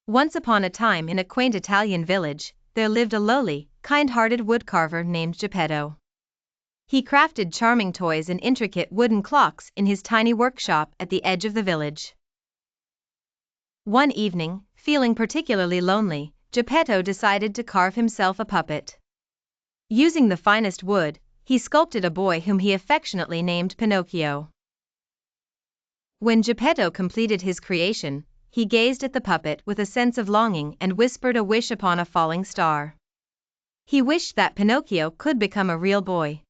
Once upon a time in a quaint Italian village, there lived a lowly, kind-hearted woodcarver named Geppetto. He crafted charming toys and intricate wooden clocks in his tiny workshop at the edge of the village. One evening, feeling particularly lonely, Geppetto decided to carve himself a puppet. Using the finest wood, he sculpted a boy whom he affectionately named Pinocchio. When Geppetto completed his creation, he gazed at the puppet with a sense of longing and whispered a wish upon a falling star. He wished that Pinocchio could become a real boy.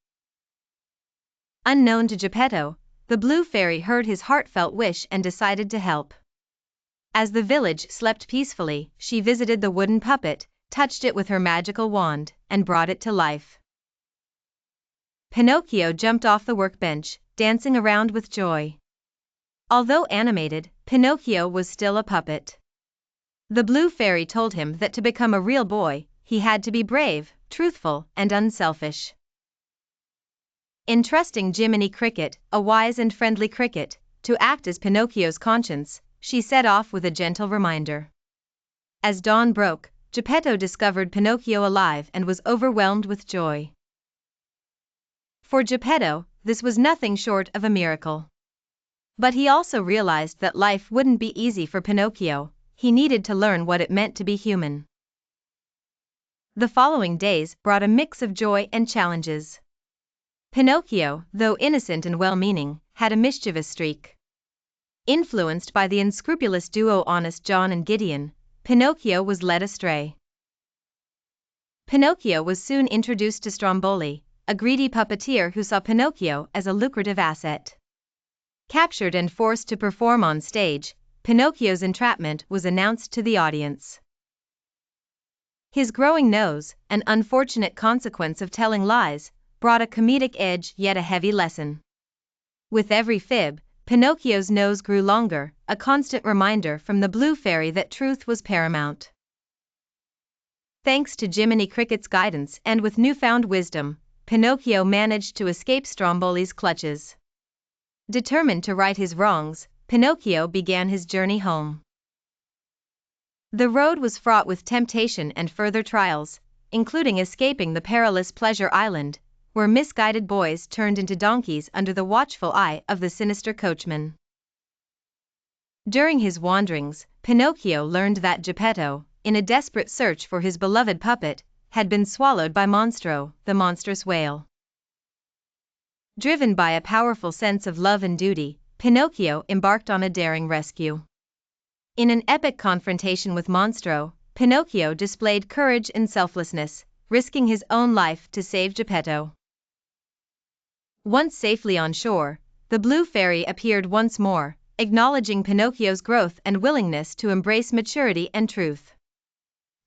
Unknown to Geppetto, the Blue Fairy heard his heartfelt wish and decided to help. As the village slept peacefully, she visited the wooden puppet, touched it with her magical wand, and brought it to life. Pinocchio jumped off the workbench, dancing around with joy. Although animated, Pinocchio was still a puppet. The Blue Fairy told him that to become a real boy, he had to be brave, truthful, and unselfish. Entrusting Jiminy Cricket, a wise and friendly cricket, to act as Pinocchio's conscience, she set off with a gentle reminder. As dawn broke, Geppetto discovered Pinocchio alive and was overwhelmed with joy. For Geppetto, this was nothing short of a miracle. But he also realized that life wouldn't be easy for Pinocchio. He needed to learn what it meant to be human. The following days brought a mix of joy and challenges. Pinocchio, though innocent and well-meaning, had a mischievous streak. Influenced by the unscrupulous duo Honest John and Gideon, Pinocchio was led astray. Pinocchio was soon introduced to Stromboli, a greedy puppeteer who saw Pinocchio as a lucrative asset. Captured and forced to perform on stage, Pinocchio's entrapment was announced to the audience. His growing nose, an unfortunate consequence of telling lies, brought a comedic edge yet a heavy lesson. With every fib, Pinocchio's nose grew longer, a constant reminder from the Blue Fairy that truth was paramount. Thanks to Jiminy Cricket's guidance and with newfound wisdom, Pinocchio managed to escape Stromboli's clutches. Determined to right his wrongs, Pinocchio began his journey home. The road was fraught with temptation and further trials, including escaping the perilous Pleasure Island, where misguided boys turned into donkeys under the watchful eye of the sinister coachman. During his wanderings, Pinocchio learned that Geppetto, in a desperate search for his beloved puppet, had been swallowed by Monstro, the monstrous whale. Driven by a powerful sense of love and duty, Pinocchio embarked on a daring rescue. In an epic confrontation with Monstro, Pinocchio displayed courage and selflessness, risking his own life to save Geppetto. Once safely on shore, the Blue Fairy appeared once more, acknowledging Pinocchio's growth and willingness to embrace maturity and truth.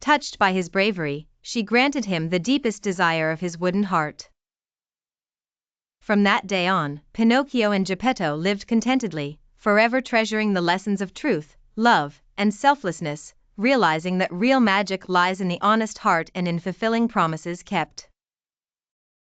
Touched by his bravery, she granted him the deepest desire of his wooden heart. From that day on, Pinocchio and Geppetto lived contentedly, forever treasuring the lessons of truth, love, and selflessness, realizing that real magic lies in the honest heart and in fulfilling promises kept.